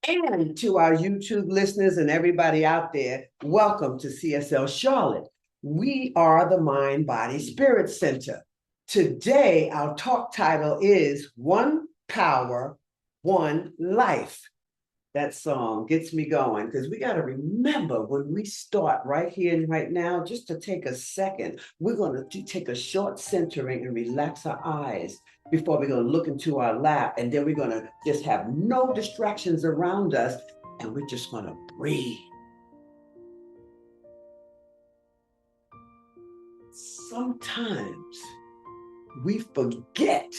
And to our YouTube listeners and everybody out there, welcome to CSL Charlotte. We are the Mind, Body, Spirit Center. Today, our talk title is One Power, One Life. That song gets me going because we got to remember when we start right here and right now, just to take a second, we're going to take a short centering and relax our eyes before we're going to look into our lap. And then we're going to just have no distractions around us. And we're just going to breathe. Sometimes we forget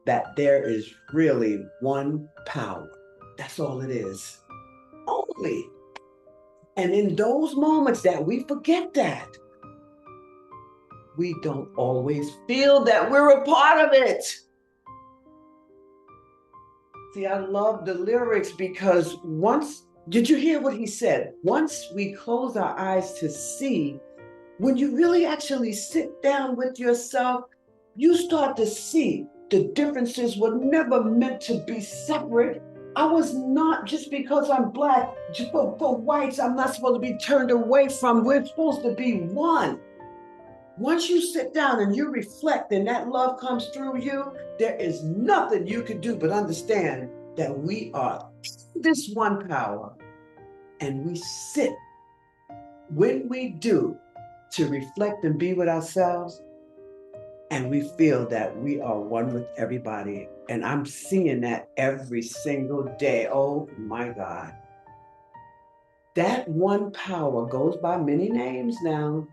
that there is really one power. That's all it is. Only. And in those moments that we forget that, we don't always feel that we're a part of it. See, I love the lyrics because did you hear what he said? Once we close our eyes to see, when you really actually sit down with yourself, you start to see the differences were never meant to be separate. I was not, just because I'm Black, for whites, I'm not supposed to be turned away from. We're supposed to be one. Once you sit down and you reflect and that love comes through you, there is nothing you can do but understand that we are this one power. And we sit, when we do, to reflect and be with ourselves, and we feel that we are one with everybody. And I'm seeing that every single day. Oh my God. That one power goes by many names now.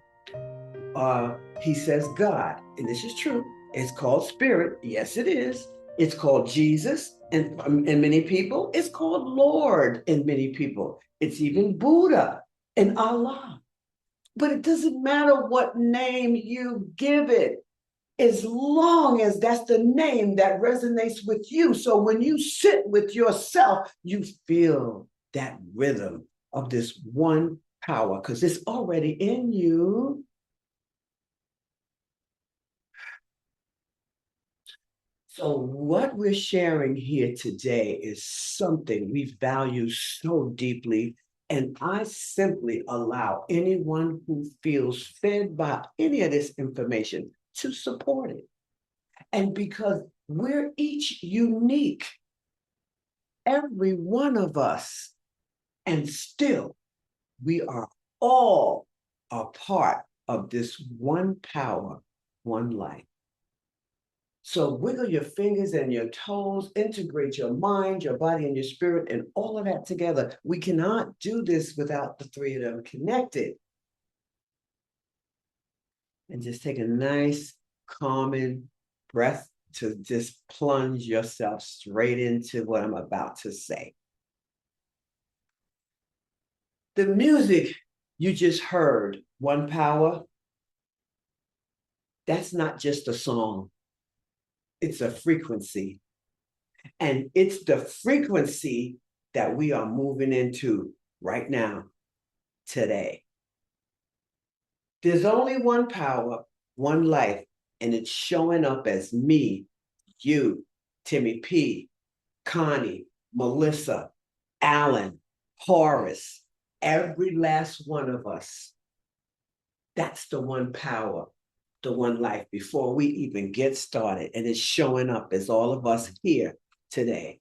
He says God, and this is true. It's called Spirit. Yes, it is. It's called Jesus, and many people. It's called Lord, in many people. It's even Buddha and Allah. But it doesn't matter what name you give it, as long as that's the name that resonates with you. So when you sit with yourself, you feel that rhythm of this one power because it's already in you. So what we're sharing here today is something we value so deeply. And I simply allow anyone who feels fed by any of this information to support it. And because we're each unique, every one of us, and still we are all a part of this one power, one life. So wiggle your fingers and your toes, integrate your mind, your body, and your spirit, and all of that together. We cannot do this without the three of them connected. And just take a nice, calming breath to just plunge yourself straight into what I'm about to say. The music you just heard, One Power, that's not just a song, it's a frequency. And it's the frequency that we are moving into right now, today. There's only one power, one life, and it's showing up as me, you, Timmy P, Connie, Melissa, Alan, Horace, every last one of us. That's the one power, the one life before we even get started. And it's showing up as all of us here today.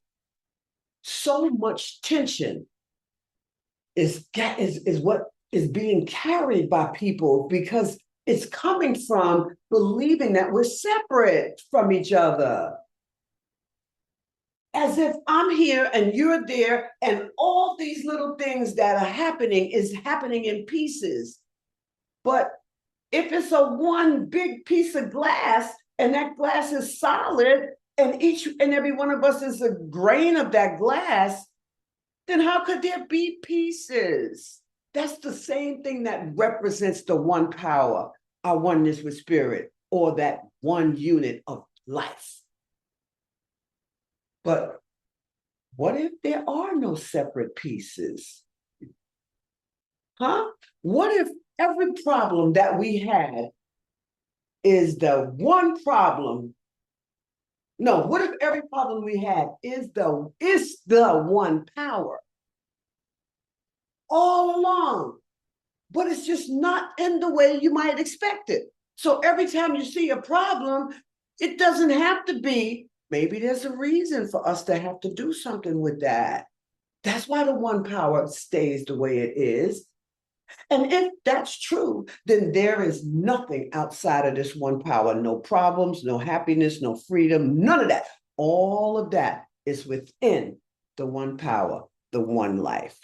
So much tension is what is being carried by people because it's coming from believing that we're separate from each other. As if I'm here and you're there, and all these little things that are happening is happening in pieces. But if it's a one big piece of glass and that glass is solid and each and every one of us is a grain of that glass, then how could there be pieces? That's the same thing that represents the one power, our oneness with spirit, or that one unit of life. But what if there are no separate pieces? Huh? What if every problem that we had is the one problem No, what if every problem we had is the one power all along, but it's just not in the way you might expect it. So every time you see a problem, it doesn't have to be, maybe there's a reason for us to have to do something with that. That's why the one power stays the way it is. And if that's true, then there is nothing outside of this one power. No problems, no happiness, no freedom, none of that. All of that is within the one power, the one life.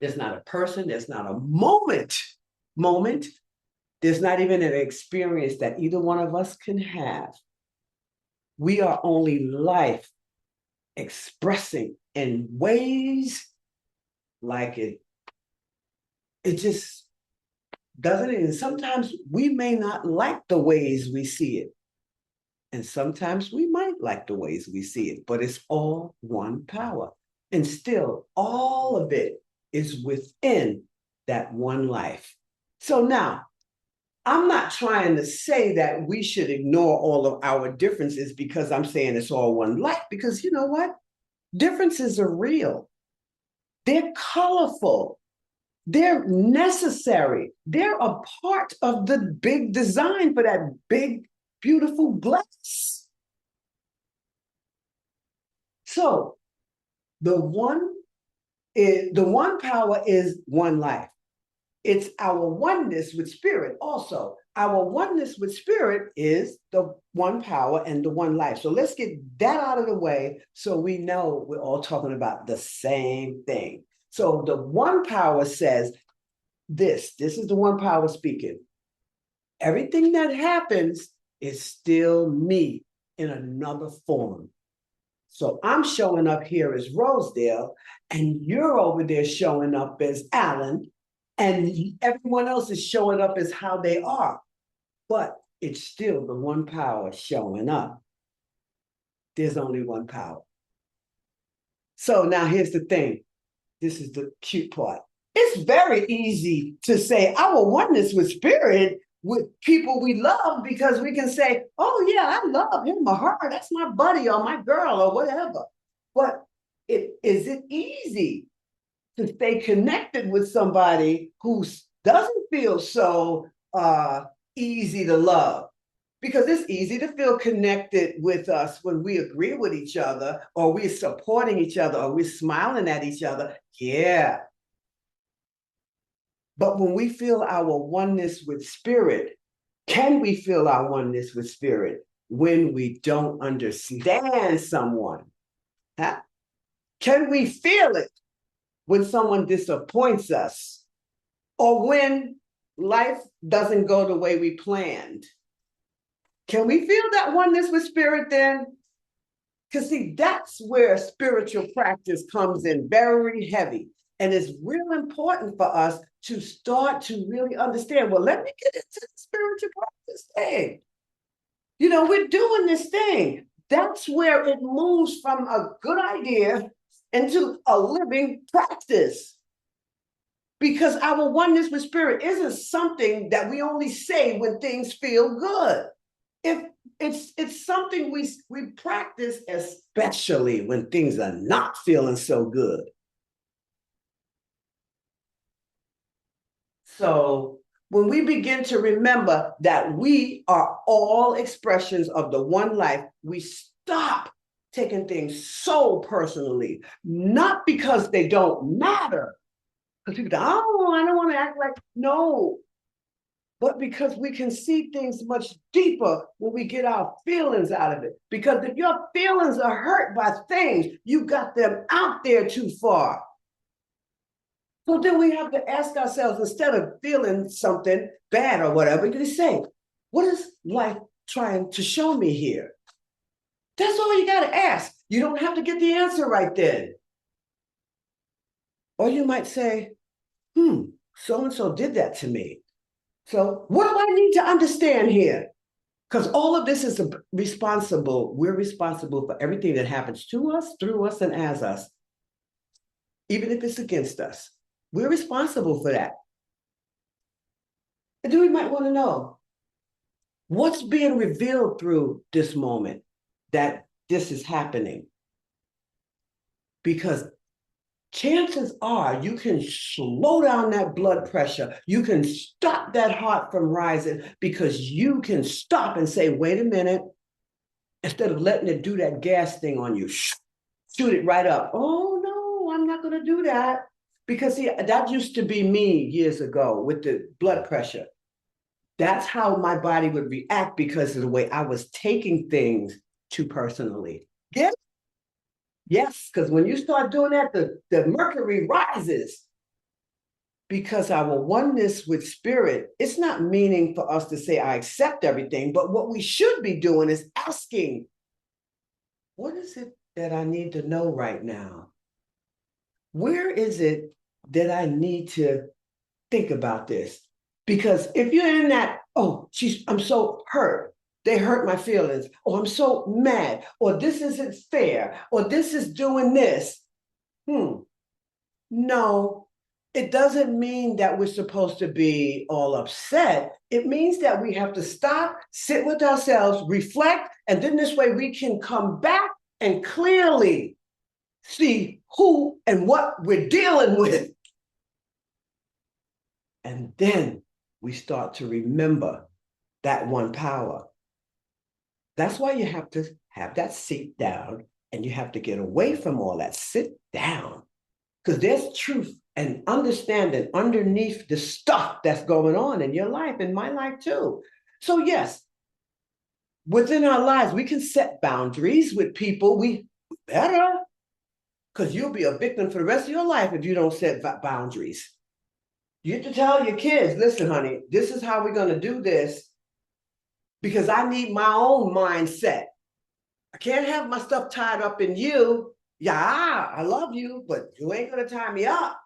There's not a person, there's not a moment. There's not even an experience that either one of us can have. We are only life expressing in ways like it just doesn't. And sometimes we may not like the ways we see it. And sometimes we might like the ways we see it, but it's all one power. And still, all of it is within that one life. So now, I'm not trying to say that we should ignore all of our differences because I'm saying it's all one life, because you know what? Differences are real. They're colorful. They're necessary. They're a part of the big design for that big, beautiful glass. So the one power is one life. It's our oneness with spirit also. Our oneness with spirit is the one power and the one life. So let's get that out of the way so we know we're all talking about the same thing. So the one power says this is the one power speaking. Everything that happens is still me in another form. So I'm showing up here as Rosedale, and you're over there showing up as Alan, and everyone else is showing up as how they are. But it's still the one power showing up. There's only one power. So now here's the thing. This is the cute part. It's very easy to say our oneness with spirit with people we love, because we can say, oh yeah, I love him or her. That's my buddy or my girl or whatever. But is it easy to stay connected with somebody who doesn't feel so easy to love? Because it's easy to feel connected with us when we agree with each other, or we're supporting each other, or we're smiling at each other. Yeah. But when we feel our oneness with spirit, can we feel our oneness with spirit when we don't understand someone? Huh? Can we feel it when someone disappoints us, or when life doesn't go the way we planned? Can we feel that oneness with spirit then? Because see, that's where spiritual practice comes in very heavy. And it's real important for us to start to really understand, well, let me get into the spiritual practice thing. You know, we're doing this thing. That's where it moves from a good idea into a living practice. Because our oneness with spirit isn't something that we only say when things feel good. If it's something we practice, especially when things are not feeling so good. So when we begin to remember that we are all expressions of the one life, we stop taking things so personally, not because they don't matter. Because people go, oh, I don't want to act like, no, but because we can see things much deeper when we get our feelings out of it. Because if your feelings are hurt by things, you got them out there too far. So then we have to ask ourselves, instead of feeling something bad or whatever, you say, what is life trying to show me here? That's all you got to ask. You don't have to get the answer right then. Or you might say, so-and-so did that to me. So what do I need to understand here? Because all of this is responsible. We're responsible for everything that happens to us, through us, and as us, even if it's against us. We're responsible for that. And then we might want to know, What's being revealed through this moment that this is happening? Because chances are you can slow down that blood pressure. You can stop that heart from rising because you can stop and say, wait a minute, instead of letting it do that gas thing on you, shoot it right up. Oh, no, I'm not going to do that. Because see, that used to be me years ago with the blood pressure. That's how my body would react because of the way I was taking things too personally. Yes, yes, because when you start doing that, the mercury rises because our oneness with spirit, it's not meaning for us to say, I accept everything, but what we should be doing is asking, what is it that I need to know right now? Where is it that I need to think about this? Because if you're in that, oh, I'm so hurt. They hurt my feelings. Or I'm so mad. Or this isn't fair. Or this is doing this. No, it doesn't mean that we're supposed to be all upset. It means that we have to stop, sit with ourselves, reflect, and then this way we can come back and clearly see who and what we're dealing with. And then we start to remember that one power. That's why you have to have that seat down and you have to get away from all that. Sit down. Because there's truth and understanding underneath the stuff that's going on in your life, in my life too. So yes, within our lives, we can set boundaries with people. We better, because you'll be a victim for the rest of your life if you don't set boundaries. You have to tell your kids, listen, honey, this is how we're going to do this because I need my own mindset. I can't have my stuff tied up in you. Yeah, I love you, but you ain't going to tie me up.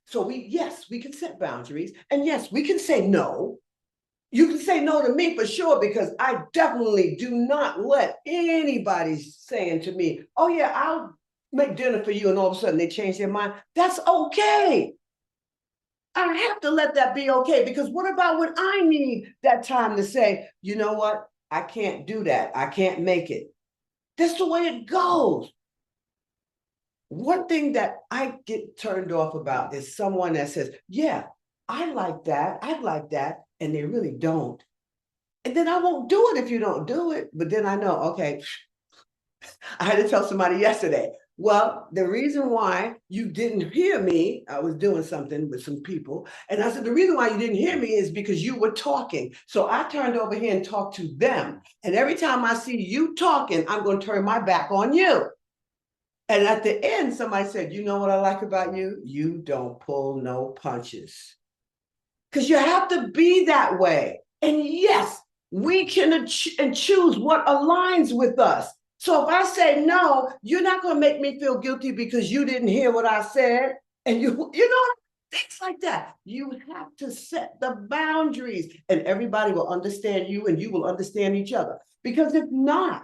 So yes, we can set boundaries. And yes, we can say no. You can say no to me for sure, because I definitely do not let anybody saying to me, oh yeah, I'll make dinner for you. And all of a sudden they change their mind. That's okay. I have to let that be okay, because what about when I need that time to say, you know what? I can't do that. I can't make it. That's the way it goes. One thing that I get turned off about is someone that says, yeah, I like that. I'd like that. And they really don't. And then I won't do it if you don't do it. But then I know, okay, I had to tell somebody yesterday, well, the reason why you didn't hear me, I was doing something with some people. And I said, the reason why you didn't hear me is because you were talking. So I turned over here and talked to them. And every time I see you talking, I'm going to turn my back on you. And at the end, somebody said, you know what I like about you? You don't pull no punches. Because you have to be that way. And yes, we can choose what aligns with us. So if I say no, you're not going to make me feel guilty because you didn't hear what I said. And you know, things like that. You have to set the boundaries and everybody will understand you and you will understand each other. Because if not,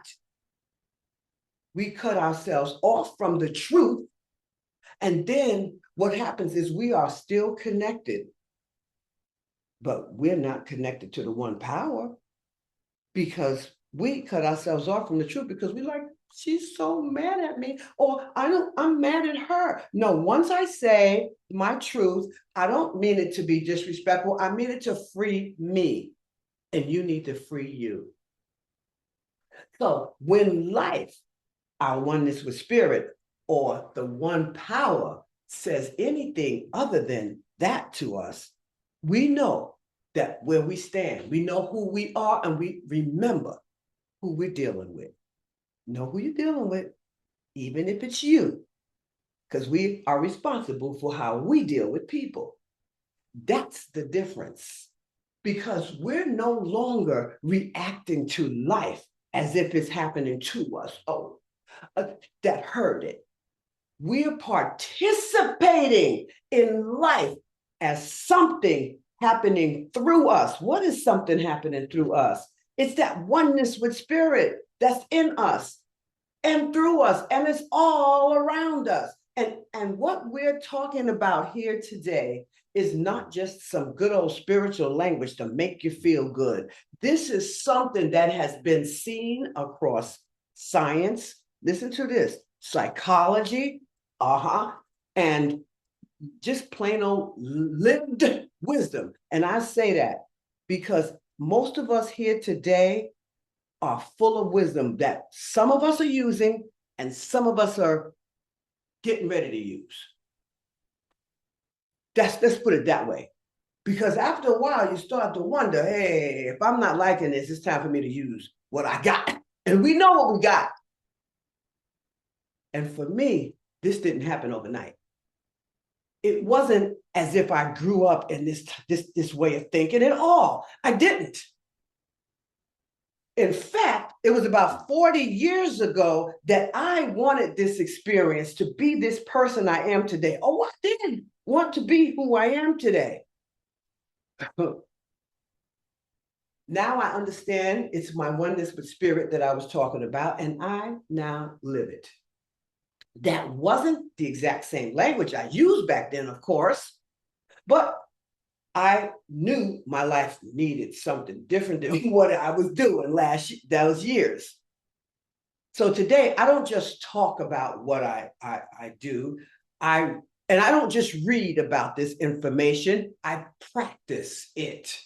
we cut ourselves off from the truth. And then what happens is we are still connected, but we're not connected to the one power because we cut ourselves off from the truth because we're like, she's so mad at me, or I'm mad at her. No, once I say my truth, I don't mean it to be disrespectful. I mean it to free me, and you need to free you. So when life, our oneness with spirit, or the one power says anything other than that to us, we know that where we stand, we know who we are, and we remember who we're dealing with. Know who you're dealing with, even if it's you, because we are responsible for how we deal with people. That's the difference, because we're no longer reacting to life as if it's happening to us. Oh, that hurt it. We're participating in life as something happening through us. What is something happening through us? It's that oneness with spirit that's in us and through us, and it's all around us. And what we're talking about here today is not just some good old spiritual language to make you feel good. This is something that has been seen across science. Listen to this: psychology, and just plain old lived wisdom. And I say that because most of us here today are full of wisdom that some of us are using and some of us are getting ready to use. Let's put it that way. Because after a while, you start to wonder, hey, if I'm not liking this, it's time for me to use what I got. And we know what we got. And for me, this didn't happen overnight. It wasn't as if I grew up in this way of thinking at all. I didn't. In fact, it was about 40 years ago that I wanted this experience to be this person I am today. Oh, I did want to be who I am today. Now I understand it's my oneness with spirit that I was talking about, and I now live it. That wasn't the exact same language I used back then, of course, but I knew my life needed something different than what I was doing those years. So today, I don't just talk about what I do. And I don't just read about this information. I practice it.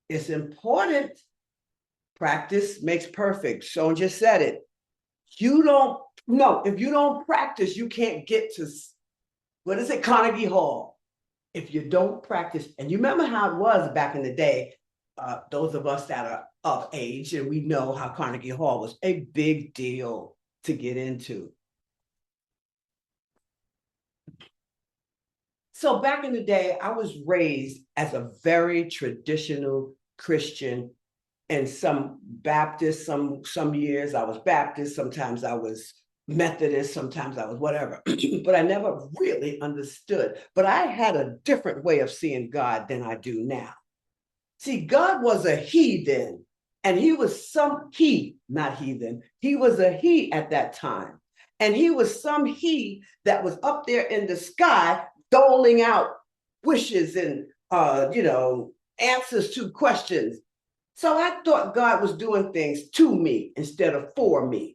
It's important. Practice makes perfect. Sean just said it. If you don't practice, you can't get to, what is it, Carnegie Hall. If you don't practice, and you remember how it was back in the day, those of us that are of age, and we know how Carnegie Hall was a big deal to get into. So back in the day, I was raised as a very traditional Christian, and some Baptist, some years I was Baptist, sometimes I was Methodist, sometimes I was whatever, but I never really understood. But I had a different way of seeing God than I do now. See, God was a he then, and he was not heathen, he was a he at that time. And he was some he that was up there in the sky doling out wishes and, answers to questions. So I thought God was doing things to me instead of for me.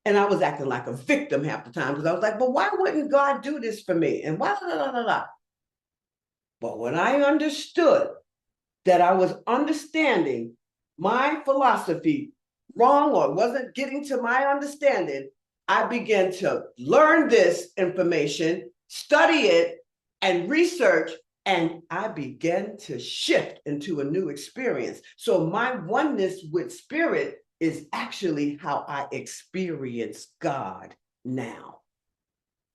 And I was acting like a victim half the time because I was like, but why wouldn't God do this for me? And why, blah, blah, blah, blah. But when I understood that I was understanding my philosophy wrong or wasn't getting to my understanding, I began to learn this information, study it, and research, and I began to shift into a new experience. So my oneness with spirit is actually how I experience God now.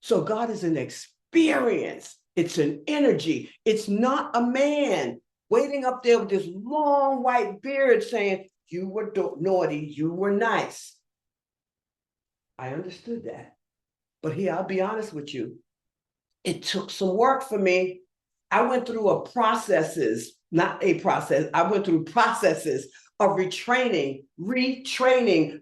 So God is an experience. It's an energy. It's not a man waiting up there with this long white beard saying, you were naughty, you were nice. I understood that. But here, I'll be honest with you. It took some work for me. I went through I went through processes of retraining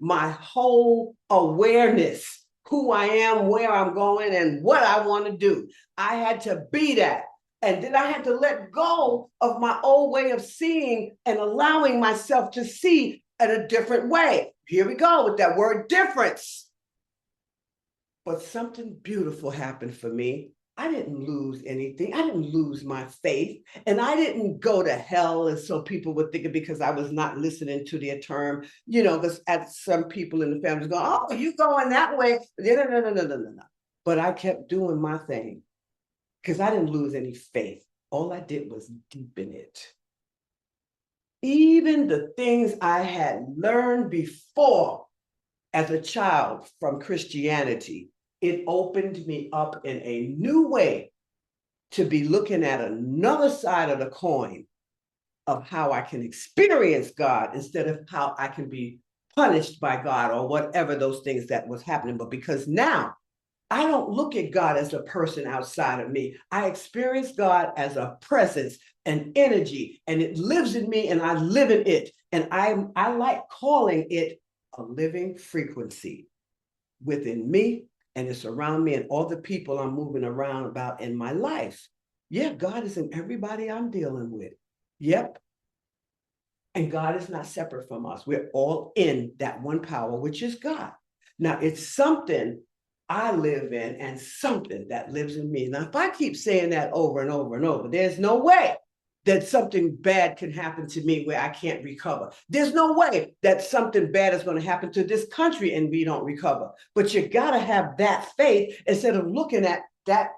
my whole awareness, who I am, where I'm going, and what I want to do. I had to be that. And then I had to let go of my old way of seeing and allowing myself to see in a different way. Here we go with that word difference. But something beautiful happened for me. I didn't lose anything. I didn't lose my faith. And I didn't go to hell, as so people would think, because I was not listening to their term, because as some people in the family go, oh, you going that way. No. But I kept doing my thing because I didn't lose any faith. All I did was deepen it. Even the things I had learned before as a child from Christianity, it opened me up in a new way to be looking at another side of the coin of how I can experience God instead of how I can be punished by God or whatever those things that was happening. But because now I don't look at God as a person outside of me. I experience God as a presence, an energy, and it lives in me and I live in it. And I like calling it a living frequency within me, and it's around me and all the people I'm moving around about in my life. Yeah, God is in everybody I'm dealing with. Yep. And God is not separate from us. We're all in that one power, which is God. Now, it's something I live in and something that lives in me. Now, if I keep saying that over and over and over, there's no way that something bad can happen to me where I can't recover. There's no way that something bad is going to happen to this country and we don't recover. But you got to have that faith instead of looking at that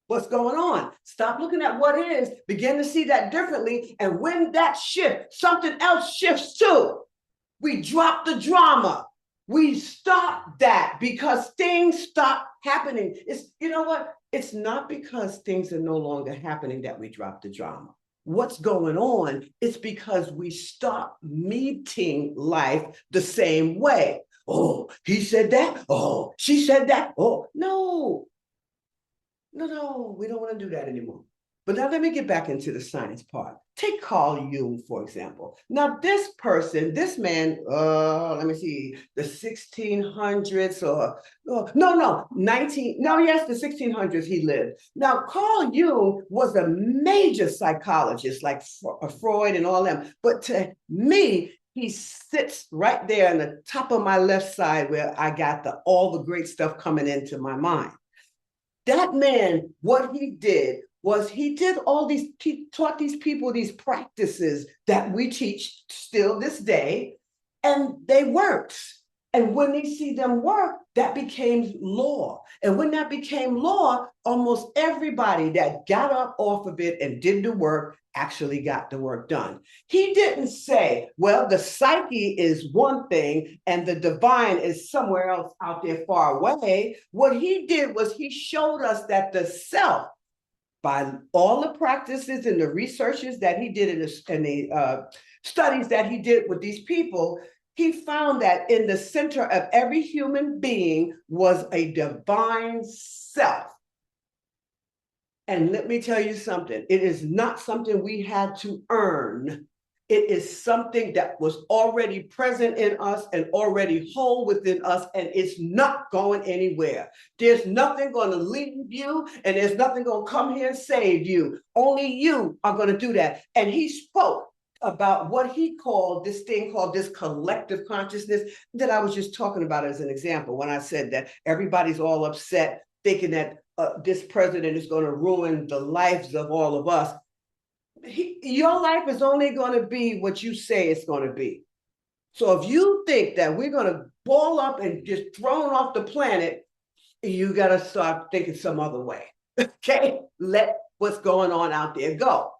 what's going on. Stop looking at what is, begin to see that differently. And when that shifts, something else shifts too. We drop the drama. We stop that because things stop happening. It's, you know what? It's not because things are no longer happening that we drop the drama. What's going on? It's because we stop meeting life the same way. Oh, he said that. Oh, she said that. Oh, no. No, we don't want to do that anymore. But now let me get back into the science part. Take Carl Jung, for example. Now, this person, this man, let me see, the 1600s or, no, 19, no, yes, the 1600s he lived. Now, Carl Jung was a major psychologist like Freud and all them. But to me, he sits right there on the top of my left side where I got all the great stuff coming into my mind. That man, what he did was he taught these people these practices that we teach still this day, and they worked. And when they see them work, that became law. And when that became law, almost everybody that got up off of it and did the work actually got the work done. He didn't say, well, the psyche is one thing and the divine is somewhere else out there far away. What he did was he showed us that the self, by all the practices and the researches that he did and the studies that he did with these people, he found that in the center of every human being was a divine self. And let me tell you something, it is not something we had to earn. It is something that was already present in us and already whole within us, and it's not going anywhere. There's nothing going to leave you, and there's nothing going to come here and save you. Only you are going to do that. And he spoke about what he called this thing called this collective consciousness that I was just talking about as an example when I said that everybody's all upset thinking that this president is going to ruin the lives of all of us. Your life is only going to be what you say it's going to be. So if you think that we're going to ball up and just thrown off the planet, you got to start thinking some other way. Okay? Let what's going on out there go.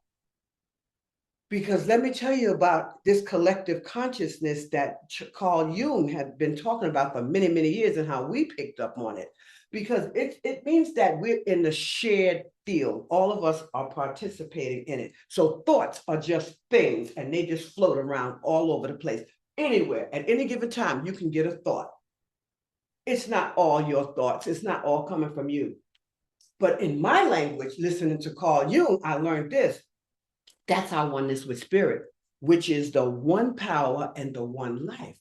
Because let me tell you about this collective consciousness that Carl Jung had been talking about for many, many years and how we picked up on it. Because it means that we're in the shared field. All of us are participating in it. So thoughts are just things and they just float around all over the place. Anywhere, at any given time, you can get a thought. It's not all your thoughts. It's not all coming from you. But in my language, listening to Carl Jung, I learned this. That's our oneness with spirit, which is the one power and the one life.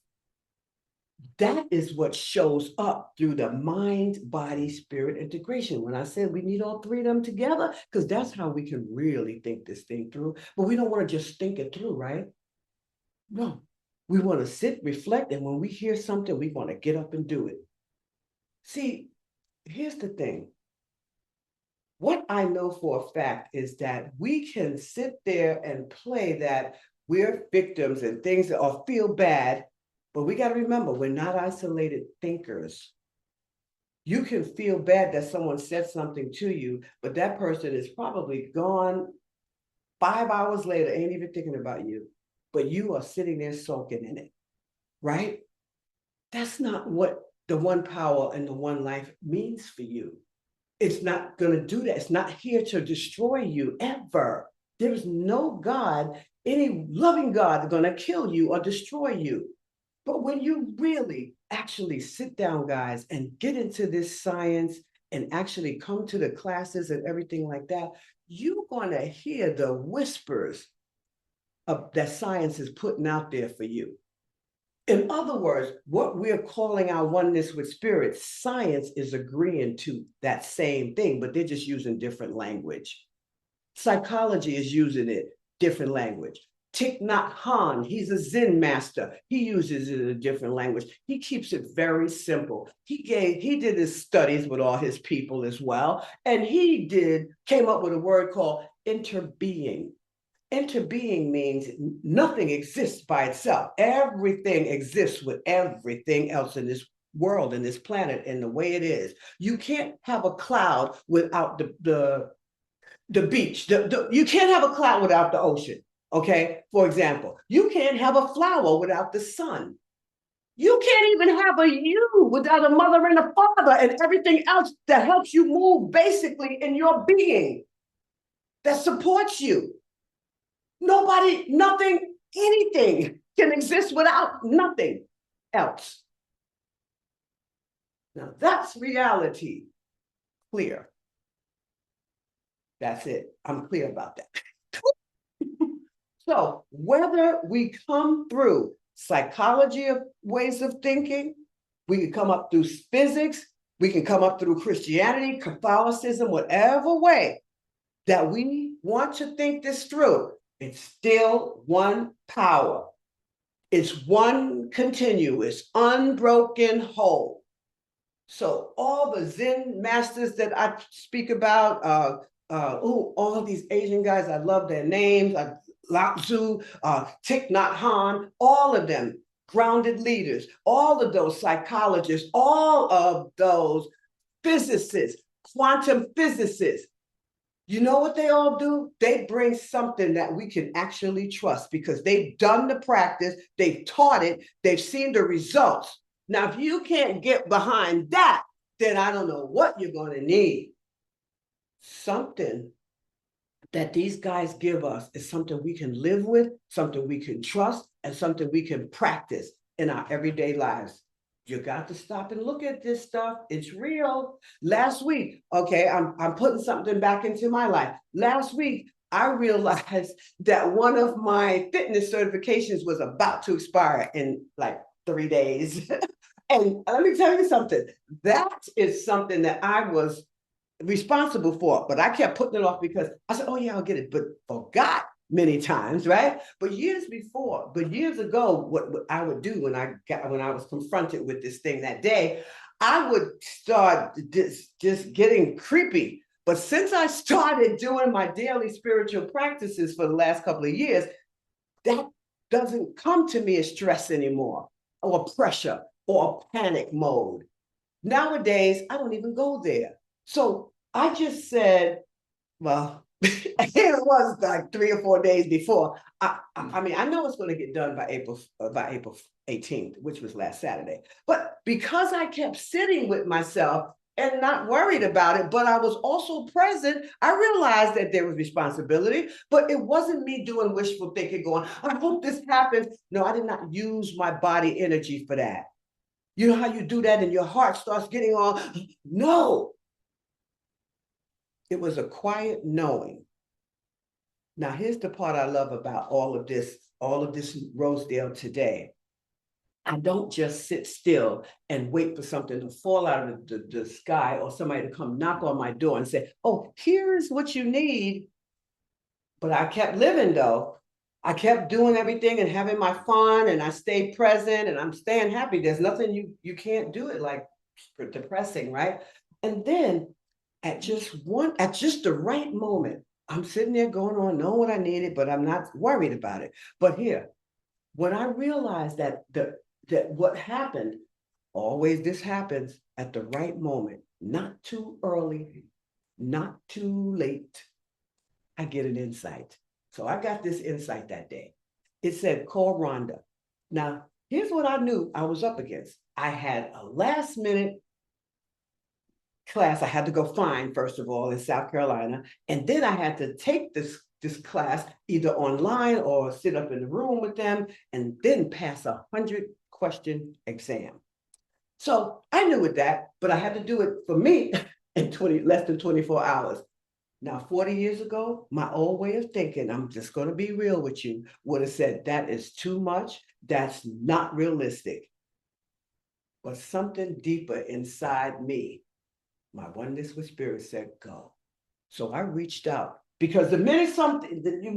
That is what shows up through the mind, body, spirit integration. When I said we need all three of them together, because that's how we can really think this thing through. But we don't want to just think it through, right? No, we want to sit, reflect, and when we hear something, we want to get up and do it. See, here's the thing. What I know for a fact is that we can sit there and play that we're victims and things or feel bad, but we got to remember, we're not isolated thinkers. You can feel bad that someone said something to you, but that person is probably gone 5 hours later, ain't even thinking about you, but you are sitting there soaking in it, right? That's not what the one power and the one life means for you. It's not going to do that. It's not here to destroy you ever. There's no God, any loving God, going to kill you or destroy you. But when you really actually sit down, guys, and get into this science and actually come to the classes and everything like that, you're going to hear the whispers that science is putting out there for you. In other words, what we're calling our oneness with spirit, science is agreeing to that same thing, but they're just using different language. Psychology is using it, different language. Thich Nhat Hanh, he's a Zen master. He uses it in a different language. He keeps it very simple. He did his studies with all his people as well, and came up with a word called interbeing. Interbeing means nothing exists by itself. Everything exists with everything else in this world, in this planet, in the way it is. You can't have a cloud without the beach. You can't have a cloud without the ocean. Okay, for example, you can't have a flower without the sun. You can't even have a you without a mother and a father and everything else that helps you move basically in your being, that supports you. Nobody, nothing, anything can exist without nothing else. Now that's reality. Clear. That's it. I'm clear about that. So whether we come through psychology of ways of thinking, we can come up through physics, we can come up through Christianity, Catholicism, whatever way that we want to think this through, it's still one power. It's one continuous, unbroken whole. So all the Zen masters that I speak about, all these Asian guys, I love their names. Lao Tzu, Thich Nhat Hanh, all of them, grounded leaders, all of those psychologists, all of those physicists, quantum physicists. You know what they all do? They bring something that we can actually trust because they've done the practice, they've taught it, they've seen the results. Now, if you can't get behind that, then I don't know what you're going to need. Something that these guys give us is something we can live with, something we can trust, and something we can practice in our everyday lives. You got to stop and look at this stuff. It's real. Last week, okay, I'm putting something back into my life. Last week, I realized that one of my fitness certifications was about to expire in like 3 days. And let me tell you something. That is something that I was responsible for, but I kept putting it off because I said, oh yeah, I'll get it, but forgot many times, right? But years ago, what I would do when I was confronted with this thing that day, I would start just getting creepy. But since I started doing my daily spiritual practices for the last couple of years, that doesn't come to me as stress anymore, or pressure, or panic mode. Nowadays, I don't even go there. So I just said, well, it was like 3 or 4 days before. I mean, I know it's going to get done by April 18th, which was last Saturday. But because I kept sitting with myself and not worried about it, but I was also present, I realized that there was responsibility, but it wasn't me doing wishful thinking, going, I hope this happens. No, I did not use my body energy for that. You know how you do that and your heart starts getting all, no. It was a quiet knowing. Now, here's the part I love about all of this Rosedale today. I don't just sit still and wait for something to fall out of the sky or somebody to come knock on my door and say, oh, here's what you need. But I kept living though. I kept doing everything and having my fun, and I stayed present and I'm staying happy. There's nothing you can't do it like depressing, right? And then at just the right moment, I'm sitting there going on, knowing what I needed, but I'm not worried about it. But here, when I realized that what happened, always this happens at the right moment, not too early, not too late, I get an insight. So I got this insight that day. It said, call Rhonda. Now, here's what I knew I was up against. I had a last minute class I had to go find, first of all, in South Carolina. And then I had to take this class either online or sit up in the room with them and then pass a 100-question exam. So I knew with that, but I had to do it for me in less than 24 hours. Now, 40 years ago, my old way of thinking, I'm just going to be real with you, would have said, that is too much. That's not realistic. But something deeper inside me, my oneness with spirit, said, go. So I reached out Because the minute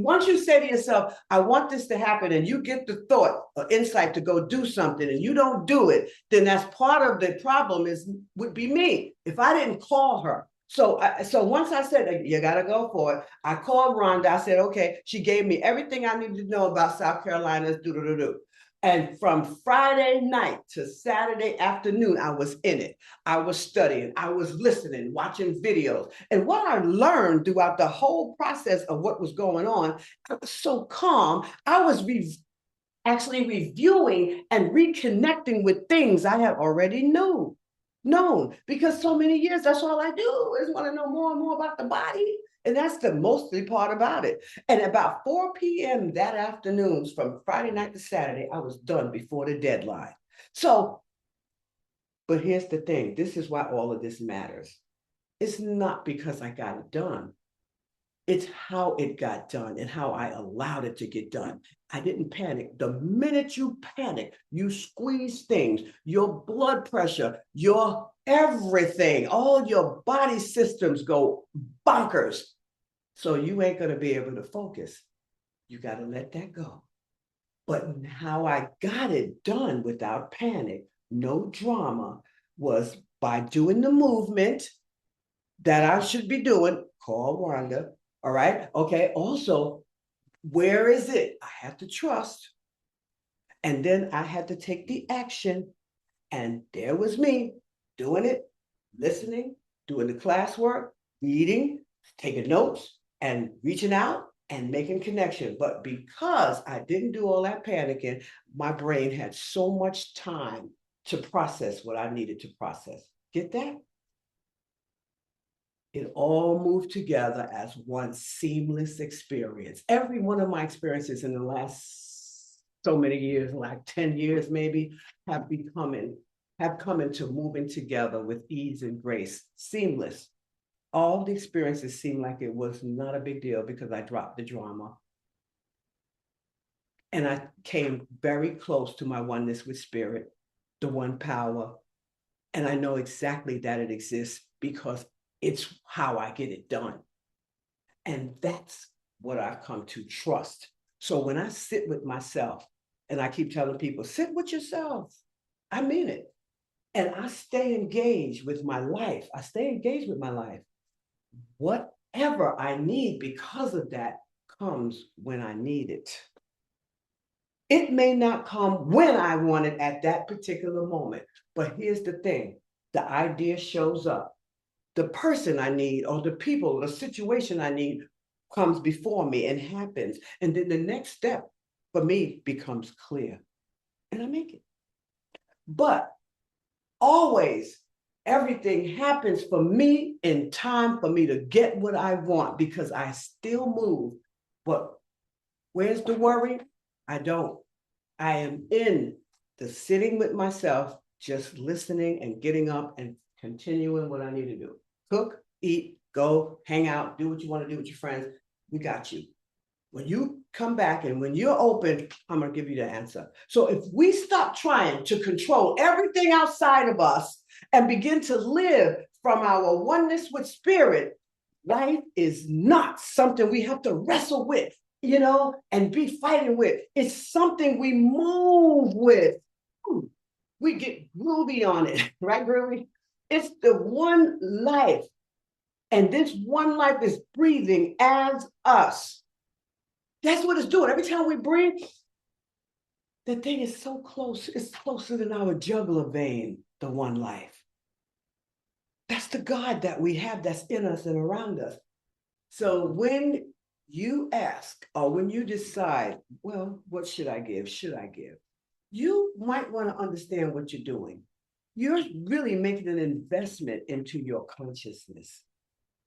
once you say to yourself, I want this to happen, and you get the thought or insight to go do something and you don't do it, then that's part of the problem would be me if I didn't call her. So once I said, you got to go for it, I called Rhonda. I said, okay, she gave me everything I needed to know about South Carolina's do. And from Friday night to Saturday afternoon, I was in it. I was studying, I was listening, watching videos. And what I learned throughout the whole process of what was going on, I was so calm. I was actually reviewing and reconnecting with things I had already known, because so many years, that's all I do is want to know more and more about the body. And that's the mostly part about it. And about 4 p.m. that afternoon, from Friday night to Saturday, I was done before the deadline. So, but here's the thing. This is why all of this matters. It's not because I got it done. It's how it got done and how I allowed it to get done. I didn't panic. The minute you panic, you squeeze things, your blood pressure, your everything, all your body systems go bonkers. So you ain't going to be able to focus. You got to let that go. But how I got it done without panic, no drama, was by doing the movement that I should be doing. Call Wanda. All right. Okay. Also, where is it? I have to trust. And then I had to take the action. And there was me doing it, listening, doing the classwork, reading, taking notes, and reaching out and making connection. But because I didn't do all that panicking, my brain had so much time to process what I needed to process. Get that? It all moved together as one seamless experience. Every one of my experiences in the last so many years, like 10 years maybe, have come into moving together with ease and grace, seamless. All the experiences seemed like it was not a big deal because I dropped the drama. And I came very close to my oneness with spirit, the one power. And I know exactly that it exists because it's how I get it done. And that's what I've come to trust. So when I sit with myself, and I keep telling people, sit with yourself. I mean it. And I stay engaged with my life. Whatever I need because of that comes when I need it. It may not come when I want it at that particular moment. But here's the thing. The idea shows up. The person I need, or the people, or the situation I need comes before me and happens. And then the next step for me becomes clear. And I make it. But always, everything happens for me in time for me to get what I want because I still move. But where's the worry? I don't. I am in the sitting with myself, just listening and getting up and continuing what I need to do. Cook, eat, go, hang out, do what you want to do with your friends. We got you. When you come back and when you're open, I'm going to give you the answer. So if we stop trying to control everything outside of us and begin to live from our oneness with spirit, life is not something we have to wrestle with, and be fighting with. It's something we move with. We get groovy on it, right, Groovy? It's the one life. And this one life is breathing as us. That's what it's doing. Every time we breathe, the thing is so close. It's closer than our jugular vein, the one life. That's the God that we have that's in us and around us. So when you ask, or when you decide, well, what should I give? Should I give? You might want to understand what you're doing. You're really making an investment into your consciousness.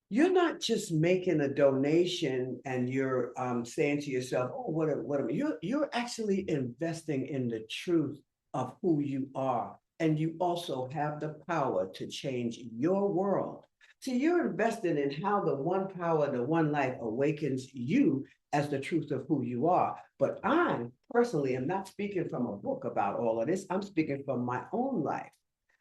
You're not just making a donation and you're saying to yourself, oh, what you're actually investing in the truth of who you are. And you also have the power to change your world. So you're invested in how the one power, the one life awakens you as the truth of who you are. But I personally am not speaking from a book about all of this. I'm speaking from my own life.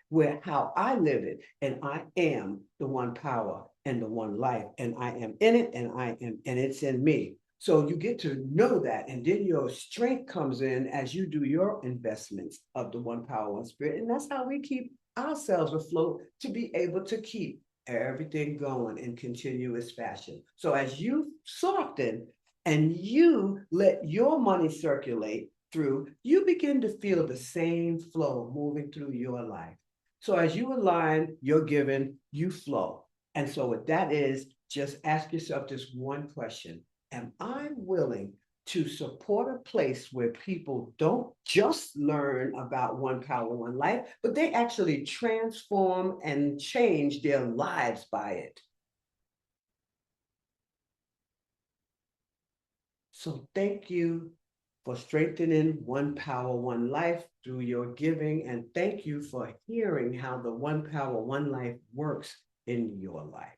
where how I live it, and I am the one power and the one life, and I am in it, and it's in me. So you get to know that, and then your strength comes in as you do your investments of the one power, one spirit, and that's how we keep ourselves afloat to be able to keep everything going in continuous fashion. So as you soften and you let your money circulate through, you begin to feel the same flow moving through your life. So as you align your giving, you flow. And so what that is, just ask yourself this one question. Am I willing to support a place where people don't just learn about one power, one life, but they actually transform and change their lives by it? So thank you for strengthening one power, one life through your giving. And thank you for hearing how the one power, one life works in your life.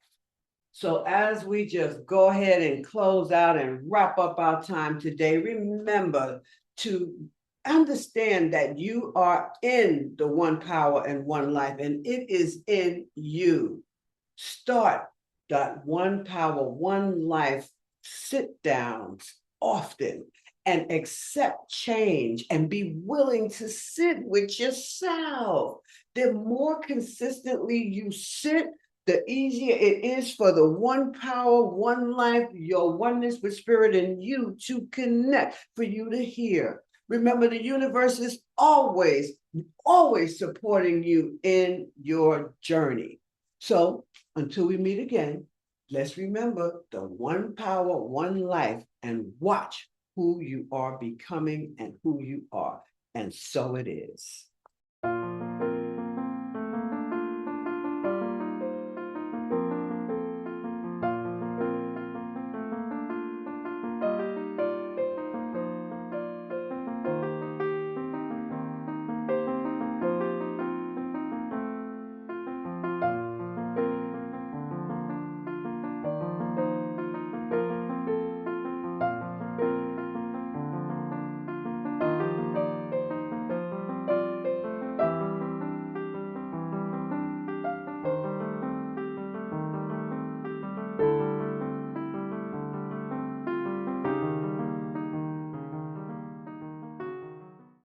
So as we just go ahead and close out and wrap up our time today, remember to understand that you are in the one power and one life, and it is in you. Start that one power, one life sit downs often and accept change and be willing to sit with yourself. The more consistently you sit, the easier it is for the one power, one life, your oneness with spirit and you to connect, for you to hear. Remember, the universe is always, always supporting you in your journey. So until we meet again, let's remember the one power, one life, and watch who you are becoming and who you are. And so it is.